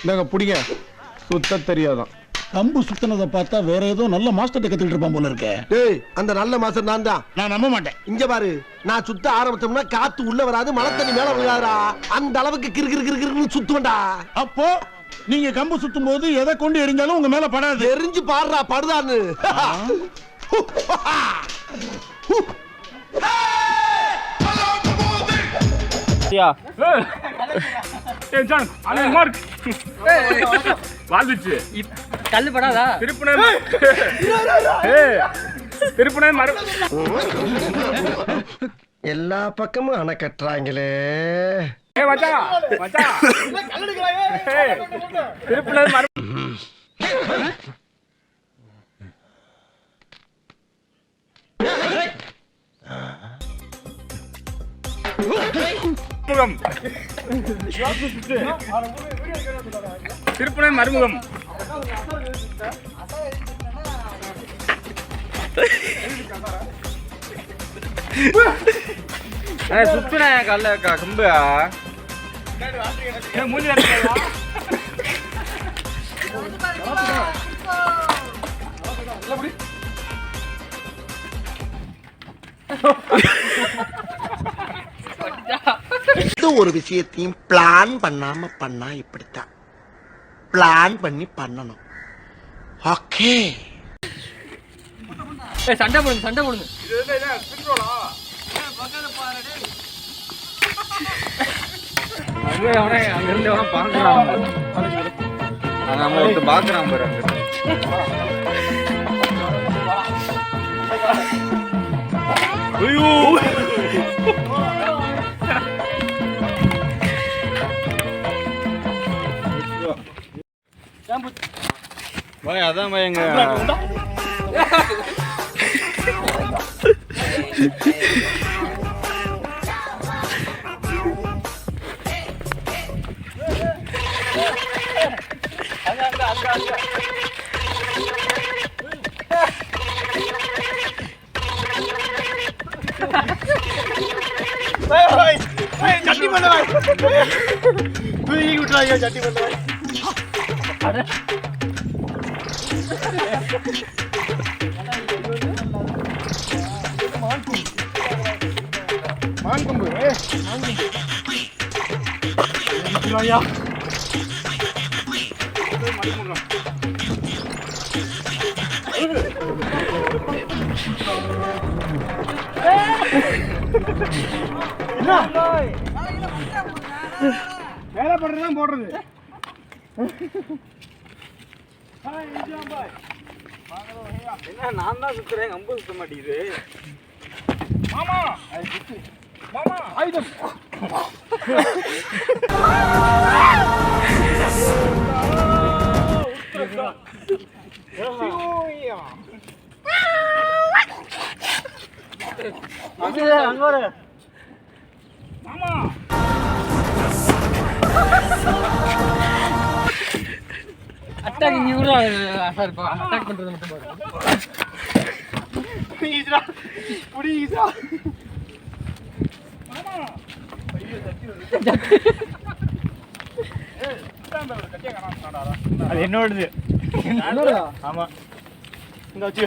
நாங்க பிடிங்க சுத்த தெரியாதான். கம்பு சுத்தினதை பார்த்தா வேற ஏதோ நல்ல மாஸ்டர் கத்துக்கிட்டு இருப்பான் போல இருக்கே. டேய் அந்த நல்ல மாஸ்டர் நான் தான். நான் நம்ப மாட்டேன். இங்க பாரு, நான் சுத்த ஆரம்பிச்சோம்னா காத்து உள்ள வராது, மழை தண்ணி மேல விழாதுடா. அந்த அளவுக்கு கிறுகிறுன்னு சுத்துவண்டா. அப்போ நீங்க கம்பு சுத்தும் போது எதை கொண்டு எரிஞ்சாலும் உங்க மேல படாது. எரிஞ்சு பாடுறா படுதான்னு. எல்லா பக்கமும் அணை கட்டுறாங்களே. திருப்புனை மறுமுகம். சுத்துனா கல்ல கம்பு மூலி ஒரு விஷயத்தையும் பிளான் பண்ணாம பண்ணா இப்படித்தான். பிளான் பண்ணி பண்ணணும். ஓகே. சண்டை போடுங்க. அங்கிருந்து பாக்குறான் பாரு. அதான் எங்க சட்டி பண்ணுவாய். தூக்கி விட்டுறாங்க சட்டி பண்ணுவாய். மான்கொம்பு வேலை பண்றதுதான் போடுறது. என்ன நான் தான் சுத்துறேன், கம்பு சுத்த மாட்டேங்குது. மாமா மாமா ஆயுதம். மாமா அட்டாக் இவரா சார் அட்டாக் பண்றது மட்டும் பாரு. ப்ளீஸ்டா ப்ளீஸ்டா மாமா ஐயோ சட்டி ஏய் ஸ்டாண்ட் ஆவற கட்டியா காணாடா. அது என்னோடது. ஆமா இந்த வச்சு